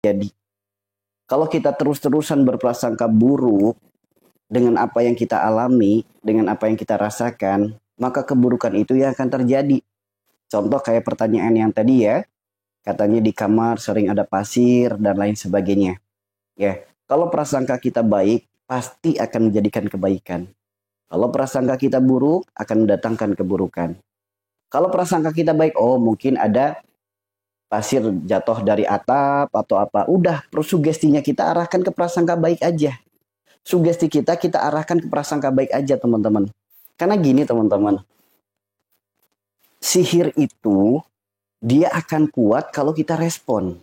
Jadi, kalau kita terus-terusan berprasangka buruk dengan apa yang kita alami, dengan apa yang kita rasakan, maka keburukan itu yang akan terjadi. Contoh kayak pertanyaan yang tadi ya, katanya di kamar sering ada pasir dan lain sebagainya. Ya, kalau prasangka kita baik, pasti akan menjadikan kebaikan. Kalau prasangka kita buruk, akan mendatangkan keburukan. Kalau prasangka kita baik, oh mungkin ada pasir jatuh dari atap atau apa. Udah, sugestinya kita arahkan ke prasangka baik aja. Sugesti kita arahkan ke prasangka baik aja teman-teman. Karena gini teman-teman, sihir itu dia akan kuat kalau kita respon.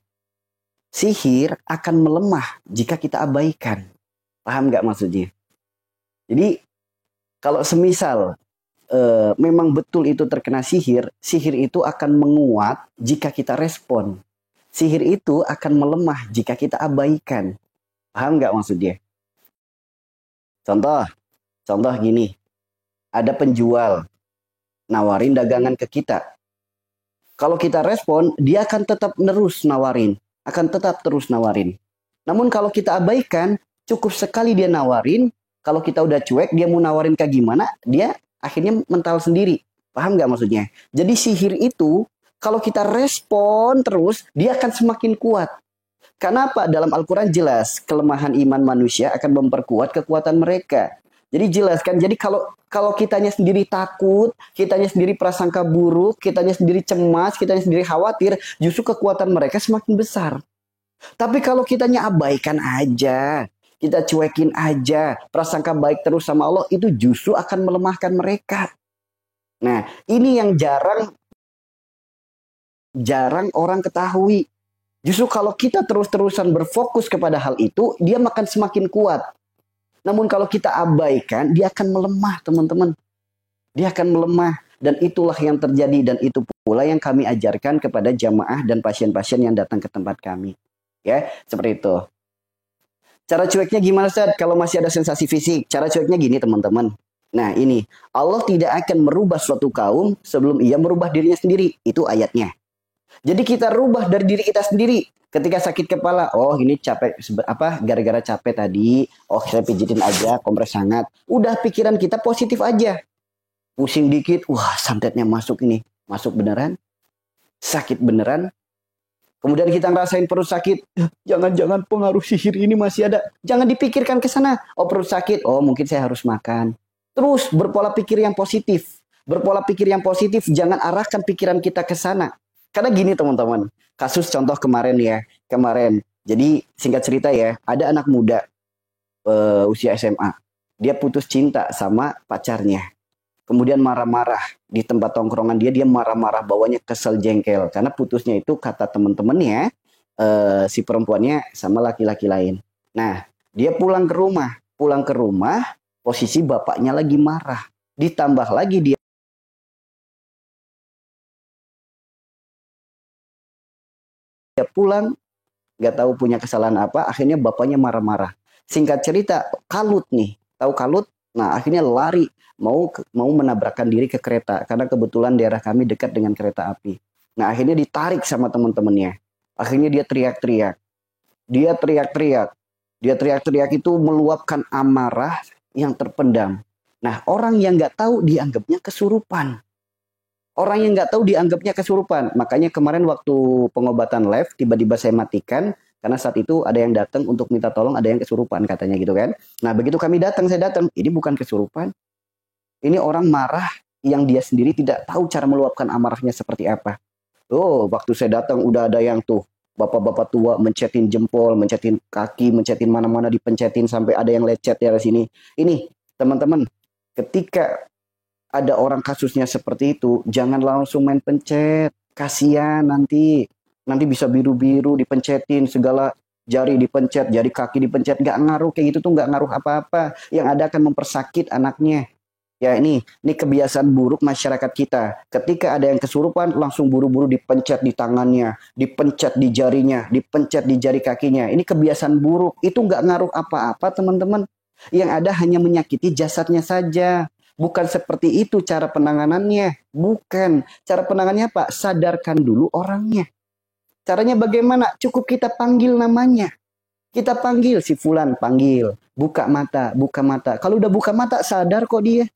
Sihir akan melemah jika kita abaikan. Paham nggak maksudnya? Jadi kalau semisal memang betul itu terkena sihir, sihir itu akan menguat jika kita respon. Sihir itu akan melemah jika kita abaikan. Paham nggak maksudnya? Contoh gini, ada penjual nawarin dagangan ke kita. Kalau kita respon, dia akan tetap terus nawarin. Namun kalau kita abaikan, cukup sekali dia nawarin. Kalau kita udah cuek, dia mau nawarin kayak gimana, dia akhirnya mental sendiri. Paham nggak maksudnya? Jadi sihir itu, kalau kita respon terus, dia akan semakin kuat. Karena apa? Dalam Al-Quran jelas, kelemahan iman manusia akan memperkuat kekuatan mereka. Jadi jelas kan, jadi kalau kitanya sendiri takut, kitanya sendiri prasangka buruk, kitanya sendiri cemas, kitanya sendiri khawatir, justru kekuatan mereka semakin besar. Tapi kalau kitanya abaikan aja, kita cuekin aja, prasangka baik terus sama Allah, itu justru akan melemahkan mereka. Nah, ini yang jarang orang ketahui. Justru kalau kita terus-terusan berfokus kepada hal itu, dia akan semakin kuat. Namun kalau kita abaikan, dia akan melemah, teman-teman. Dia akan melemah. Dan itulah yang terjadi. Dan itu pula yang kami ajarkan kepada jamaah dan pasien-pasien yang datang ke tempat kami. Ya, seperti itu. Cara cueknya gimana, Ustaz? Kalau masih ada sensasi fisik. Cara cueknya gini, teman-teman. Nah, ini. Allah tidak akan merubah suatu kaum sebelum ia merubah dirinya sendiri. Itu ayatnya. Jadi kita rubah dari diri kita sendiri. Ketika sakit kepala, oh ini capek, gara-gara capek tadi, oh saya pijitin aja, kompres hangat. Udah pikiran kita positif aja. Pusing dikit, wah santetnya masuk ini. Masuk beneran, sakit beneran. Kemudian kita ngerasain perut sakit, jangan-jangan pengaruh sihir ini masih ada. Jangan dipikirkan ke sana, oh perut sakit, oh mungkin saya harus makan. Terus berpola pikir yang positif. Berpola pikir yang positif, jangan arahkan pikiran kita ke sana. Karena gini teman-teman, kasus contoh kemarin. Jadi singkat cerita ya, ada anak muda usia SMA. Dia putus cinta sama pacarnya. Kemudian marah-marah di tempat tongkrongan dia marah-marah, bawanya kesel jengkel. Karena putusnya itu kata teman-temannya, si perempuannya sama laki-laki lain. Nah, dia pulang ke rumah, posisi bapaknya lagi marah. Ditambah lagi dia pulang, nggak tahu punya kesalahan apa, akhirnya bapaknya marah-marah. Singkat cerita, kalut nih, tahu kalut? Nah, akhirnya lari, mau menabrakkan diri ke kereta, karena kebetulan daerah kami dekat dengan kereta api. Nah, akhirnya ditarik sama teman-temannya. Akhirnya dia teriak-teriak. Dia teriak-teriak itu meluapkan amarah yang terpendam. Nah, orang yang nggak tahu dianggapnya kesurupan. Makanya kemarin waktu pengobatan live, tiba-tiba saya matikan. Karena saat itu ada yang datang untuk minta tolong, ada yang kesurupan katanya gitu kan. Nah begitu saya datang, ini bukan kesurupan. Ini orang marah yang dia sendiri tidak tahu cara meluapkan amarahnya seperti apa. Oh, waktu saya datang udah ada yang tuh, bapak-bapak tua mencetin jempol, mencetin kaki, mencetin mana-mana dipencetin sampai ada yang lecet ya di sini. Ini teman-teman, ketika ada orang kasusnya seperti itu, jangan langsung main pencet. Kasihan nanti bisa biru-biru dipencetin, segala jari dipencet, jari kaki dipencet. Nggak ngaruh, kayak gitu tuh nggak ngaruh apa-apa. Yang ada akan mempersakit anaknya. Ya ini kebiasaan buruk masyarakat kita. Ketika ada yang kesurupan, langsung buru-buru dipencet di tangannya, dipencet di jarinya, dipencet di jari kakinya. Ini kebiasaan buruk. Itu nggak ngaruh apa-apa teman-teman. Yang ada hanya menyakiti jasadnya saja. Bukan seperti itu cara penanganannya. Bukan. Cara penanganannya apa? Sadarkan dulu orangnya. Caranya bagaimana? Cukup kita panggil namanya. Kita panggil si fulan, panggil. Buka mata, buka mata. Kalau udah buka mata, sadar kok dia.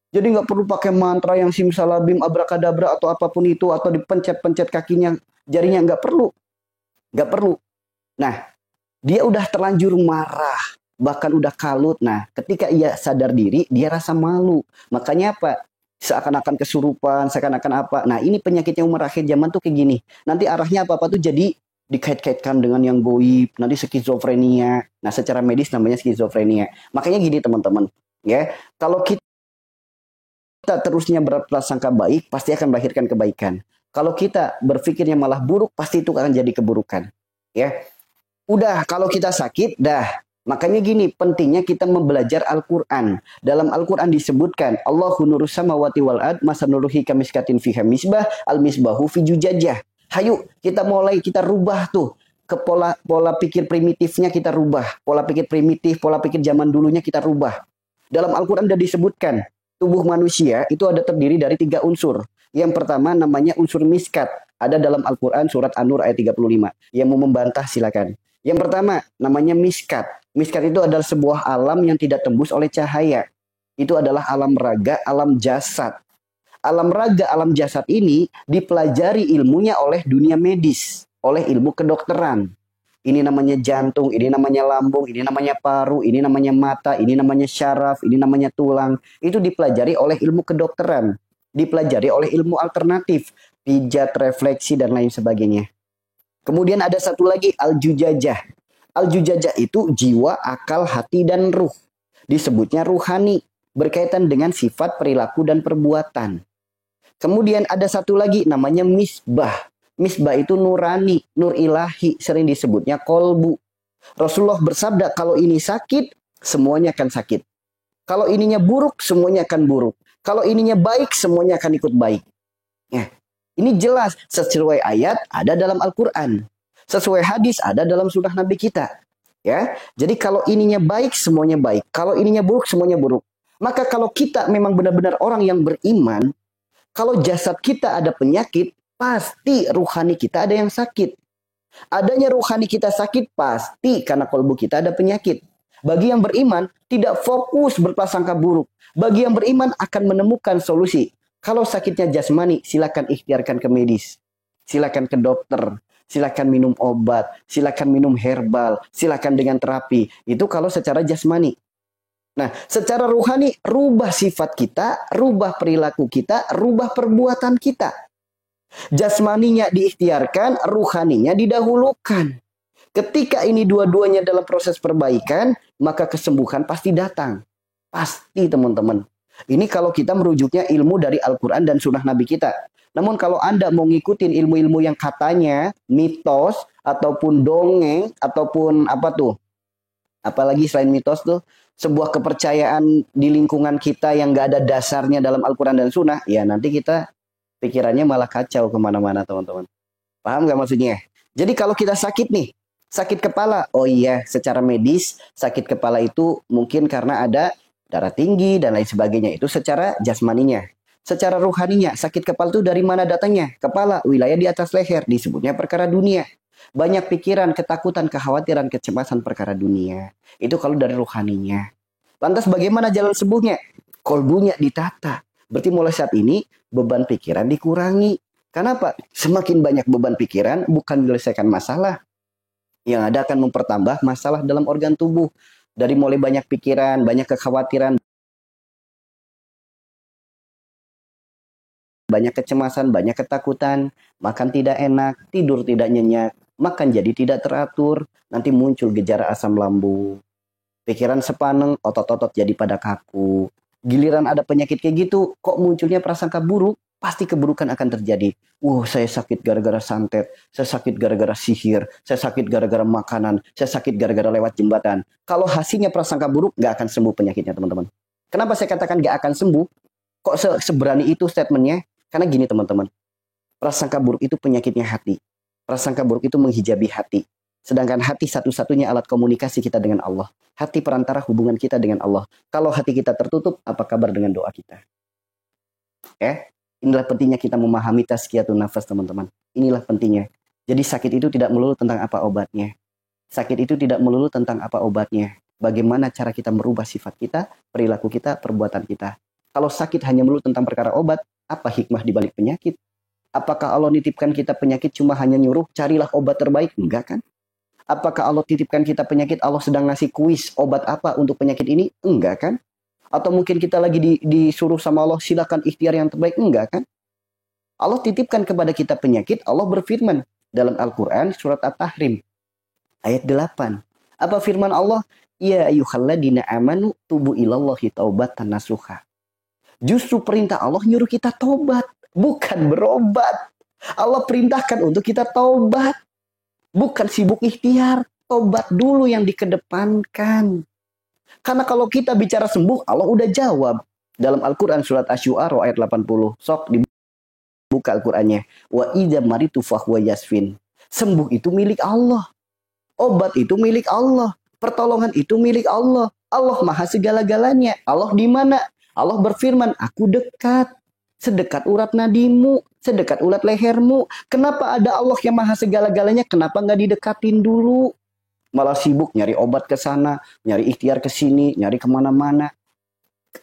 Jadi nggak perlu pakai mantra yang simsalabim, abrakadabra atau apapun itu, atau dipencet-pencet kakinya, jarinya, nggak perlu. Nggak perlu. Nah, dia udah terlanjur marah, bahkan udah kalut. Nah, ketika ia sadar diri, dia rasa malu. Makanya apa? Seakan-akan kesurupan, seakan-akan apa. Nah, ini penyakitnya umar akhir zaman tuh kayak gini. Nanti arahnya apa-apa tuh jadi dikait-kaitkan dengan yang goib, nanti skizofrenia. Nah, secara medis namanya skizofrenia. Makanya gini teman-teman, ya. Kalau kita terusnya berprasangka baik, pasti akan melahirkan kebaikan. Kalau kita berpikirnya malah buruk, pasti itu akan jadi keburukan. Ya, udah kalau kita sakit, dah. Makanya gini, pentingnya kita membelajar Al-Quran. Dalam Al-Quran disebutkan, Allahu nurus samawati wal ard, masanuruhi kamiskatin fiha misbah, al-misbahu fi jujajah. Hayu, kita mulai, kita rubah tuh. Ke pola pikir primitifnya kita rubah. Pola pikir primitif, pola pikir zaman dulunya kita rubah. Dalam Al-Quran sudah disebutkan, tubuh manusia itu ada terdiri dari 3 unsur. Yang pertama namanya unsur miskat. Ada dalam Al-Quran surat An-Nur ayat 35. Yang mau membantah silakan. Yang pertama namanya miskat. Miskat itu adalah sebuah alam yang tidak tembus oleh cahaya. Itu adalah alam raga, alam jasad. Alam raga, alam jasad ini dipelajari ilmunya oleh dunia medis. Oleh ilmu kedokteran. Ini namanya jantung, ini namanya lambung, ini namanya paru, ini namanya mata, ini namanya syaraf, ini namanya tulang. Itu dipelajari oleh ilmu kedokteran. Dipelajari oleh ilmu alternatif. Pijat, refleksi, dan lain sebagainya. Kemudian ada satu lagi, al-jujajah. Al-jujajah itu jiwa, akal, hati, dan ruh. Disebutnya ruhani. Berkaitan dengan sifat, perilaku, dan perbuatan. Kemudian ada satu lagi namanya misbah. Misbah itu nurani, nur ilahi, sering disebutnya kolbu. Rasulullah bersabda, kalau ini sakit, semuanya akan sakit. Kalau ininya buruk, semuanya akan buruk. Kalau ininya baik, semuanya akan ikut baik. Ya, ini jelas, sesuai ayat ada dalam Al-Quran. Sesuai hadis ada dalam sunnah Nabi kita. Ya, jadi kalau ininya baik, semuanya baik. Kalau ininya buruk, semuanya buruk. Maka kalau kita memang benar-benar orang yang beriman, kalau jasad kita ada penyakit, pasti ruhani kita ada yang sakit. Adanya ruhani kita sakit pasti karena kolbu kita ada penyakit. Bagi yang beriman tidak fokus berprasangka buruk. Bagi yang beriman akan menemukan solusi. Kalau sakitnya jasmani silakan ikhtiarkan ke medis. Silakan ke dokter. Silakan minum obat. Silakan minum herbal. Silakan dengan terapi. Itu kalau secara jasmani. Nah, secara ruhani rubah sifat kita, rubah perilaku kita, rubah perbuatan kita. Jasmaninya diikhtiarkan, ruhaninya didahulukan. Ketika ini dua-duanya dalam proses perbaikan, maka kesembuhan pasti datang. Pasti teman-teman. Ini kalau kita merujuknya ilmu dari Al-Quran dan sunnah Nabi kita. Namun kalau Anda mau ngikutin ilmu-ilmu yang katanya mitos, ataupun dongeng, ataupun apa tuh. Apalagi selain mitos tuh, sebuah kepercayaan di lingkungan kita yang gak ada dasarnya dalam Al-Quran dan sunnah, ya nanti kita pikirannya malah kacau kemana-mana teman-teman. Paham gak maksudnya? Jadi kalau kita sakit nih, sakit kepala, oh iya secara medis sakit kepala itu mungkin karena ada darah tinggi dan lain sebagainya. Itu secara jasmaninya. Secara ruhaninya, sakit kepala itu dari mana datangnya? Kepala, wilayah di atas leher, disebutnya perkara dunia. Banyak pikiran, ketakutan, kekhawatiran, kecemasan perkara dunia. Itu kalau dari ruhaninya. Lantas bagaimana jalan sembuhnya? Kolbunya ditata. Berarti mulai saat ini beban pikiran dikurangi. Kenapa? Semakin banyak beban pikiran bukan menyelesaikan masalah. Yang ada akan mempertambah masalah dalam organ tubuh. Dari mulai banyak pikiran, banyak kekhawatiran, banyak kecemasan, banyak ketakutan, makan tidak enak, tidur tidak nyenyak, makan jadi tidak teratur, nanti muncul gejala asam lambung. Pikiran sepaneng, otot-otot jadi pada kaku. Giliran ada penyakit kayak gitu, kok munculnya prasangka buruk? Pasti keburukan akan terjadi. Saya sakit gara-gara santet, saya sakit gara-gara sihir, saya sakit gara-gara makanan, saya sakit gara-gara lewat jembatan. Kalau hasilnya prasangka buruk, nggak akan sembuh penyakitnya teman-teman. Kenapa saya katakan nggak akan sembuh? Kok seberani itu statementnya? Karena gini teman-teman, prasangka buruk itu penyakitnya hati. Prasangka buruk itu menghijabi hati. Sedangkan hati satu-satunya alat komunikasi kita dengan Allah. Hati perantara hubungan kita dengan Allah. Kalau hati kita tertutup, apa kabar dengan doa kita? Inilah pentingnya kita memahami tazkiyatun nafas teman-teman. Inilah pentingnya. Jadi sakit itu tidak melulu tentang apa obatnya. Sakit itu tidak melulu tentang apa obatnya. Bagaimana cara kita merubah sifat kita, perilaku kita, perbuatan kita. Kalau sakit hanya melulu tentang perkara obat, apa hikmah di balik penyakit? Apakah Allah nitipkan kita penyakit cuma hanya nyuruh carilah obat terbaik? Enggak kan? Apakah Allah titipkan kita penyakit, Allah sedang ngasih kuis obat apa untuk penyakit ini? Enggak kan? Atau mungkin kita lagi disuruh sama Allah silakan ikhtiar yang terbaik? Enggak kan? Allah titipkan kepada kita penyakit, Allah berfirman dalam Al-Quran surat At-Tahrim ayat 8. Apa firman Allah? Ya ayyuhalladzina amanu tubu ilallahi taubatan nasuha. Justru perintah Allah nyuruh kita tobat, bukan berobat. Allah perintahkan untuk kita tobat, bukan sibuk ikhtiar. Tobat dulu yang dikedepankan. Karena kalau kita bicara sembuh, Allah udah jawab. Dalam Al-Quran surat Asy-Syu'ara ayat 80. Sok dibuka Al-Qurannya. Wa idza maritu fahuwa yasfin. Sembuh itu milik Allah. Obat itu milik Allah. Pertolongan itu milik Allah. Allah maha segala-galanya. Allah di mana? Allah berfirman, aku dekat. Sedekat urat nadimu. Sedekat urat lehermu. Kenapa ada Allah yang maha segala-galanya? Kenapa nggak didekatin dulu? Malah sibuk nyari obat ke sana, nyari ikhtiar ke sini, nyari kemana-mana.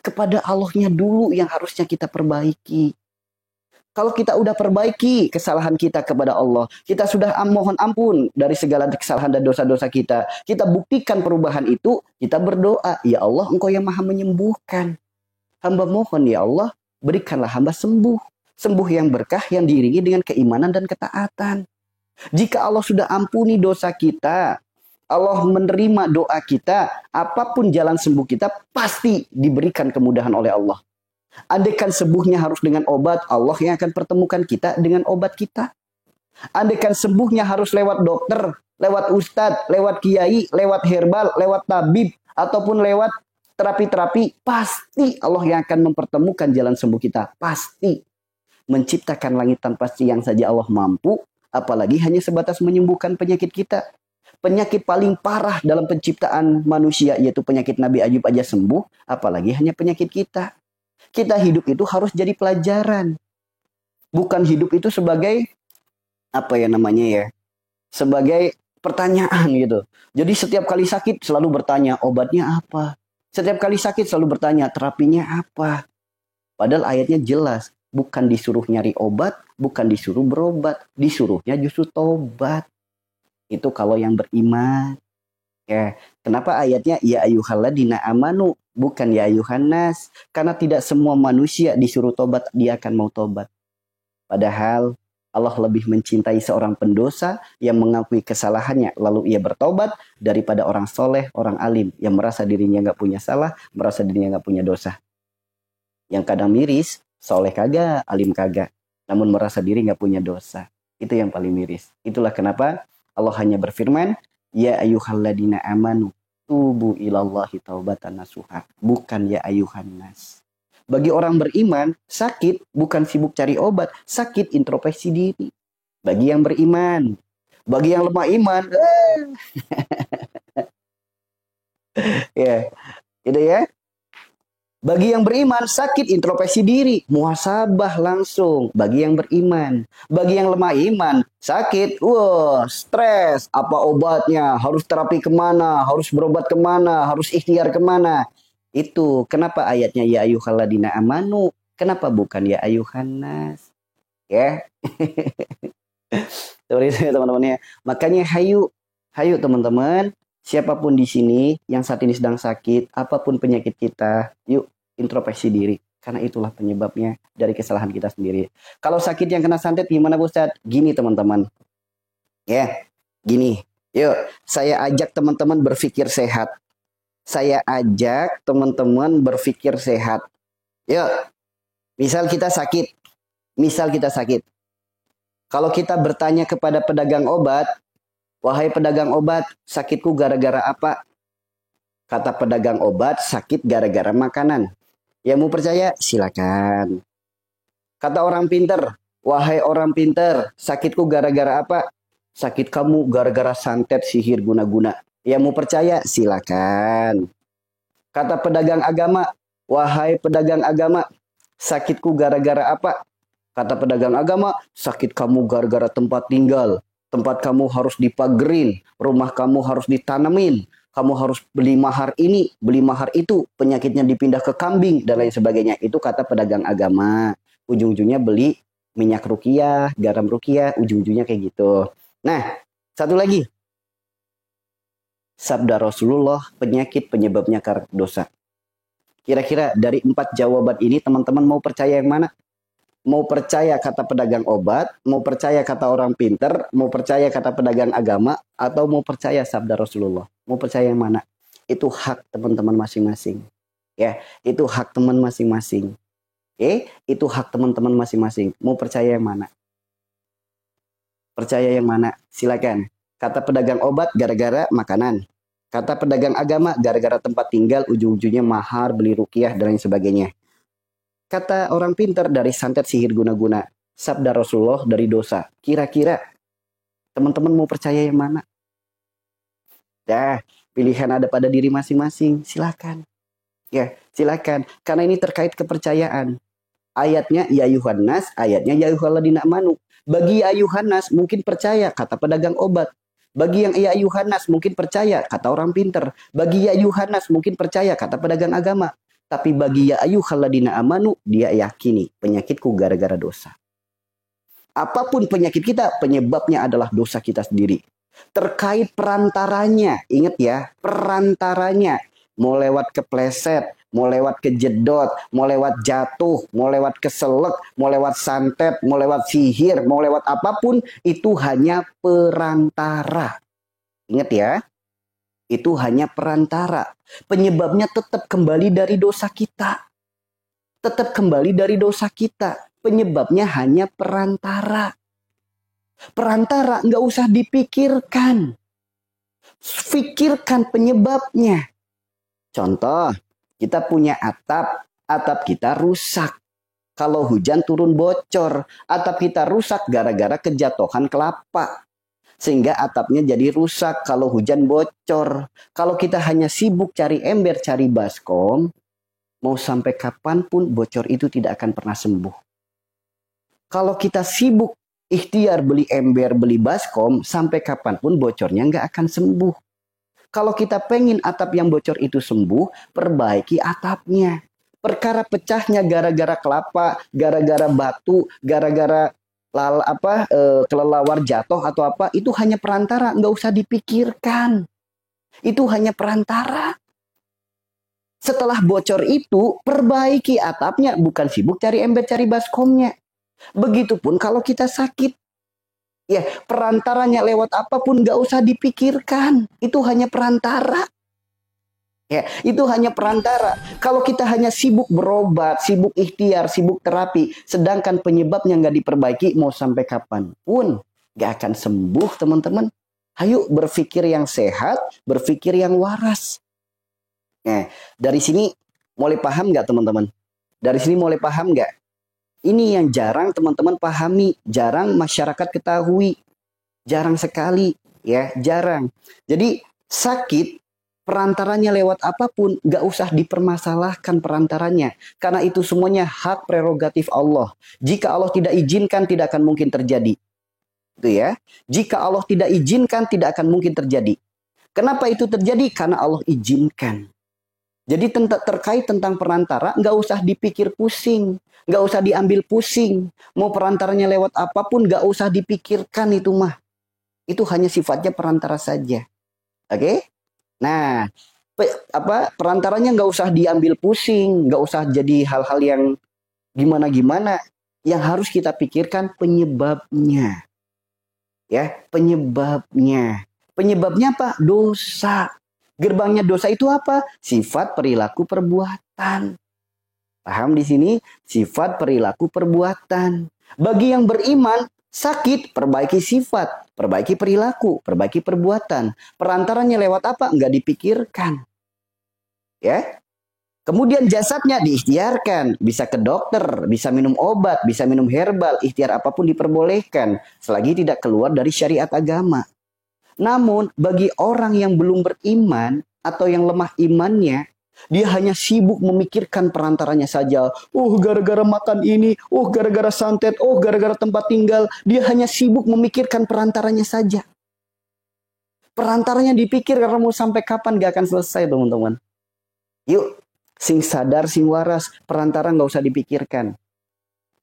Kepada Allahnya dulu yang harusnya kita perbaiki. Kalau kita udah perbaiki kesalahan kita kepada Allah, kita sudah mohon ampun dari segala kesalahan dan dosa-dosa kita. Kita buktikan perubahan itu, kita berdoa, ya Allah Engkau yang maha menyembuhkan. Hamba mohon ya Allah, berikanlah hamba sembuh. Sembuh yang berkah yang diiringi dengan keimanan dan ketaatan. Jika Allah sudah ampuni dosa kita, Allah menerima doa kita, apapun jalan sembuh kita pasti diberikan kemudahan oleh Allah. Andaikan sembuhnya harus dengan obat, Allah yang akan pertemukan kita dengan obat kita. Andaikan sembuhnya harus lewat dokter, lewat ustadz, lewat kiai, lewat herbal, lewat tabib, ataupun lewat terapi-terapi, pasti Allah yang akan mempertemukan jalan sembuh kita. Pasti. Menciptakan langit tanpa siang saja Allah mampu, apalagi hanya sebatas menyembuhkan penyakit kita. Penyakit paling parah dalam penciptaan manusia, yaitu penyakit Nabi Ayub aja sembuh, apalagi hanya penyakit kita. Kita hidup itu harus jadi pelajaran. Bukan hidup itu sebagai, apa ya namanya ya, sebagai pertanyaan gitu. Jadi setiap kali sakit selalu bertanya, obatnya apa? Setiap kali sakit selalu bertanya, terapinya apa? Padahal ayatnya jelas, bukan disuruh nyari obat, bukan disuruh berobat. Disuruhnya justru tobat. Itu kalau yang beriman. Ya, kenapa ayatnya ya ayyuhalladzina amanu bukan ya ayyuhan nas? Karena tidak semua manusia disuruh tobat dia akan mau tobat. Padahal Allah lebih mencintai seorang pendosa yang mengakui kesalahannya lalu ia bertobat daripada orang soleh, orang alim yang merasa dirinya nggak punya salah, merasa dirinya nggak punya dosa. Yang kadang miris, soleh kagak, alim kagak, namun merasa diri nggak punya dosa. Itu yang paling miris. Itulah kenapa Allah hanya berfirman, ya ayyuhalladzina amanu tubu ilallahi taubatan nasuha. Bukan ya ayyuhan nas. Bagi orang beriman, sakit bukan sibuk cari obat, sakit introspeksi diri. Bagi yang beriman, bagi yang lemah iman, ya, gitu ya. Bagi yang beriman, sakit introspeksi diri, muhasabah langsung. Bagi yang beriman, bagi yang lemah iman, sakit, wah, stres. Apa obatnya? Harus terapi kemana? Harus berobat kemana? Harus ikhtiar kemana? Itu kenapa ayatnya ya ayyuhalladzina amanu? Kenapa bukan ya ayyuhan nas? Ya, seperti itu teman-teman ya. Makanya hayu teman-teman. Siapapun di sini yang saat ini sedang sakit, apapun penyakit kita, yuk introspeksi diri. Karena itulah penyebabnya dari kesalahan kita sendiri. Kalau sakit yang kena santet gimana Ustaz? Gini teman-teman. Ya, gini. Yuk, saya ajak teman-teman berpikir sehat. Saya ajak teman-teman berpikir sehat. Yuk, misal kita sakit. Kalau kita bertanya kepada pedagang obat, wahai pedagang obat, sakitku gara-gara apa? Kata pedagang obat, sakit gara-gara makanan. Yang mau percaya, silakan. Kata orang pinter, wahai orang pinter, sakitku gara-gara apa? Sakit kamu gara-gara santet sihir guna-guna. Yang mau percaya, silakan. Kata pedagang agama, wahai pedagang agama, sakitku gara-gara apa? Kata pedagang agama, sakit kamu gara-gara tempat tinggal. tempat kamu harus dipagerin, rumah kamu harus ditanemin, kamu harus beli mahar ini, beli mahar itu, penyakitnya dipindah ke kambing, dan lain sebagainya. Itu kata pedagang agama. Ujung-ujungnya beli minyak ruqyah, garam ruqyah, ujung-ujungnya kayak gitu. Nah, satu lagi. Sabda Rasulullah, penyakit penyebabnya karena dosa. Kira-kira dari 4 jawaban ini, teman-teman mau percaya yang mana? Mau percaya kata pedagang obat, mau percaya kata orang pinter, mau percaya kata pedagang agama, atau mau percaya sabda Rasulullah? Mau percaya yang mana? Itu hak teman-teman masing-masing. Ya, itu hak teman masing-masing. Itu hak teman-teman masing-masing. Mau percaya yang mana? Percaya yang mana? Silakan. Kata pedagang obat gara-gara makanan. Kata pedagang agama gara-gara tempat tinggal, ujung-ujungnya mahar, beli ruqyah, dan lain sebagainya. Kata orang pintar dari santet sihir guna-guna. Sabda Rasulullah dari dosa. Kira-kira teman-teman mau percaya yang mana? Pilihan ada pada diri masing-masing. Silakan. Ya, silakan. Karena ini terkait kepercayaan. Ayatnya ya Yuhannas, ayatnya ya Yuhalladina amanu. Bagi ya Yuhannas mungkin percaya kata pedagang obat. Bagi yang ya Yuhannas mungkin percaya kata orang pintar. Bagi ya Yuhannas mungkin percaya kata pedagang agama. Tapi bagi ya ayyuhalladzina amanu, dia yakini penyakitku gara-gara dosa. Apapun penyakit kita, penyebabnya adalah dosa kita sendiri. Terkait perantaranya, ingat ya, perantaranya. Mau lewat kepleset, mau lewat kejedot, mau lewat jatuh, mau lewat keselek, mau lewat santet, mau lewat sihir, mau lewat apapun, itu hanya perantara. Ingat ya. Itu hanya perantara. Penyebabnya tetap kembali dari dosa kita. Tetap kembali dari dosa kita. Penyebabnya hanya perantara. Perantara nggak usah dipikirkan. Pikirkan penyebabnya. Contoh, kita punya atap. Atap kita rusak. Kalau hujan turun bocor. Atap kita rusak gara-gara kejatuhan kelapa. Sehingga atapnya jadi rusak kalau hujan bocor. Kalau kita hanya sibuk cari ember, cari baskom, mau sampai kapanpun bocor itu tidak akan pernah sembuh. Kalau kita sibuk ikhtiar beli ember, beli baskom, sampai kapanpun bocornya nggak akan sembuh. Kalau kita pengen atap yang bocor itu sembuh, perbaiki atapnya. Perkara pecahnya gara-gara kelapa, gara-gara batu, gara-gara kelelawar jatuh atau apa, itu hanya perantara, nggak usah dipikirkan. Itu hanya perantara. Setelah bocor itu, perbaiki atapnya, bukan sibuk cari ember, cari baskomnya. Begitupun kalau kita sakit. Ya, perantaranya lewat apapun nggak usah dipikirkan. Itu hanya perantara. Ya, itu hanya perantara. Kalau kita hanya sibuk berobat, sibuk ikhtiar, sibuk terapi, sedangkan penyebabnya nggak diperbaiki, mau sampai kapanpun nggak akan sembuh, teman-teman. Ayo berpikir yang sehat, berpikir yang waras. Nah, dari sini mulai paham nggak, teman-teman? Dari sini mulai paham nggak? Ini yang jarang teman-teman pahami, jarang masyarakat ketahui, jarang sekali, ya, jarang. Jadi sakit. Perantaranya lewat apapun, gak usah dipermasalahkan perantaranya. Karena itu semuanya hak prerogatif Allah. Jika Allah tidak izinkan, tidak akan mungkin terjadi. Itu ya. Jika Allah tidak izinkan, tidak akan mungkin terjadi. Kenapa itu terjadi? Karena Allah izinkan. Jadi terkait tentang perantara, gak usah dipikir pusing. Gak usah diambil pusing. Mau perantaranya lewat apapun, gak usah dipikirkan itu mah. Itu hanya sifatnya perantara saja. Oke? Nah, perantaranya nggak usah diambil pusing, nggak usah jadi hal-hal yang gimana-gimana. Yang harus kita pikirkan penyebabnya. Ya, penyebabnya. Penyebabnya apa? Dosa. Gerbangnya dosa itu apa? Sifat, perilaku, perbuatan. Paham di sini? Sifat, perilaku, perbuatan. Bagi yang beriman, sakit, perbaiki sifat, perbaiki perilaku, perbaiki perbuatan. Perantaranya lewat apa? Enggak dipikirkan. Ya. Kemudian jasadnya diikhtiarkan. Bisa ke dokter, bisa minum obat, bisa minum herbal. Ikhtiar apapun diperbolehkan. Selagi tidak keluar dari syariat agama. Namun bagi orang yang belum beriman atau yang lemah imannya, Dia hanya sibuk memikirkan perantaranya saja. Oh, gara-gara makan ini. Oh, gara-gara santet. Oh, gara-gara tempat tinggal. Dia hanya sibuk memikirkan perantaranya saja. Perantaranya dipikir karena mau sampai kapan gak akan selesai, teman-teman. Yuk, sing sadar, sing waras. Perantara nggak usah dipikirkan.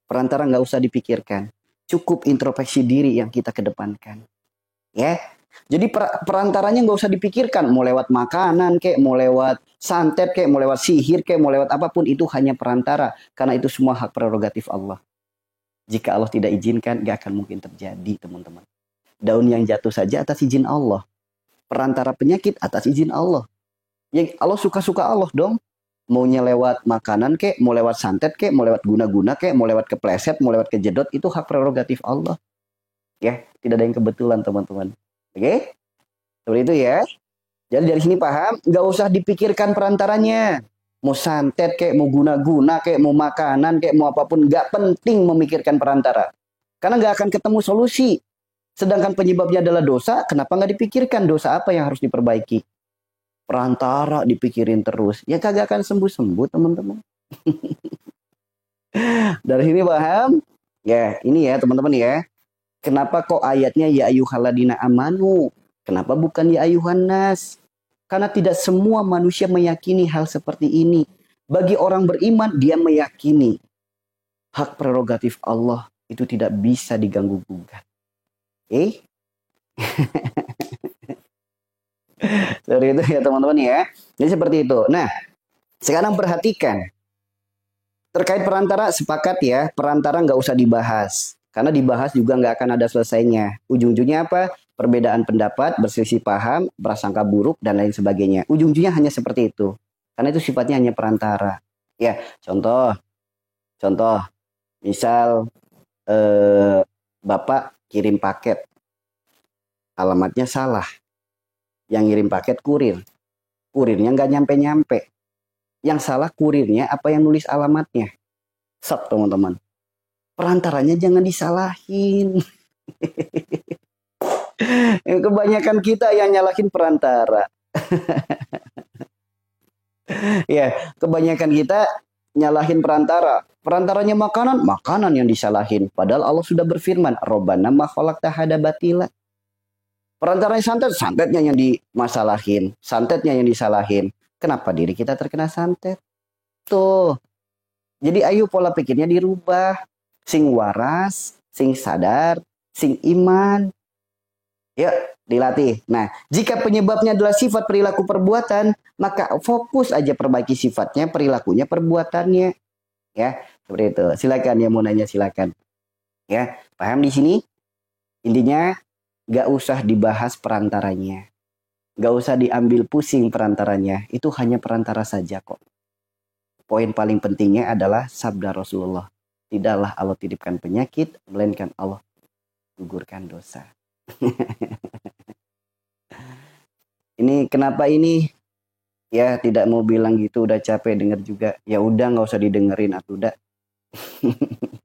Perantara nggak usah dipikirkan. Cukup introspeksi diri yang kita kedepankan. Ya, jadi perantaranya nggak usah dipikirkan. Mau lewat makanan, kek, mau lewat santet, kek, mau lewat sihir, kek, mau lewat apapun. Itu hanya perantara. Karena itu semua hak prerogatif Allah. Jika Allah tidak izinkan, gak akan mungkin terjadi, teman-teman. Daun yang jatuh saja atas izin Allah. Perantara penyakit atas izin Allah. Yang Allah suka-suka Allah dong. Maunya lewat makanan kek, mau lewat santet kek, mau lewat guna-guna kek, mau lewat kepleset, mau lewat kejedot, itu hak prerogatif Allah. Ya, tidak ada yang kebetulan, teman-teman. Oke? Seperti itu ya. Jadi dari sini paham, nggak usah dipikirkan perantaranya. Mau santet kek, mau guna-guna kek, mau makanan kek, mau apapun, nggak penting memikirkan perantara. Karena nggak akan ketemu solusi. Sedangkan penyebabnya adalah dosa, kenapa nggak dipikirkan dosa apa yang harus diperbaiki? Perantara dipikirin terus, ya kagak akan sembuh-sembuh, teman-teman. Dari sini paham? Ya, ini ya teman-teman ya. Kenapa kok ayatnya ya ayyuhalladzina amanu? Kenapa bukan ya ayyuhan nas? Karena tidak semua manusia meyakini hal seperti ini. Bagi orang beriman, dia meyakini hak prerogatif Allah itu tidak bisa diganggu-gugat. Seperti itu ya teman-teman ya. Jadi seperti itu. Nah, sekarang perhatikan. Terkait perantara, sepakat ya. Perantara nggak usah dibahas. Karena dibahas juga nggak akan ada selesainya. Ujung-ujungnya apa? Perbedaan pendapat, berselisih paham, prasangka buruk, dan lain sebagainya. Ujung-ujungnya hanya seperti itu. Karena itu sifatnya hanya perantara. Ya, contoh. Misal, Bapak kirim paket. Alamatnya salah. Yang ngirim paket kurir. Kurirnya nggak nyampe-nyampe. Yang salah kurirnya apa yang nulis alamatnya. Sok teman-teman. Perantaranya jangan disalahin. Kebanyakan kita yang nyalahin perantara. Ya, kebanyakan kita nyalahin perantara. Perantaranya makanan, makanan yang disalahin. Padahal Allah sudah berfirman, Rabbana ma khalaqta hada batila. Perantaranya santet, santetnya yang dimasalahin. Santetnya yang disalahin. Kenapa diri kita terkena santet? Tuh. Jadi ayo pola pikirnya dirubah. Sing waras, sing sadar, sing iman. Yuk, dilatih. Nah, jika penyebabnya adalah sifat perilaku perbuatan, maka fokus aja perbaiki sifatnya, perilakunya, perbuatannya. Ya, seperti itu. Silakan yang mau nanya, silakan. Ya, paham di sini? Intinya, gak usah dibahas perantaranya. Gak usah diambil pusing perantaranya. Itu hanya perantara saja kok. Poin paling pentingnya adalah sabda Rasulullah. Tidaklah Allah titipkan penyakit, melainkan Allah gugurkan dosa. Ini kenapa ini? Ya tidak mau bilang gitu, udah capek denger juga. Ya udah nggak usah didengerin atuh udah.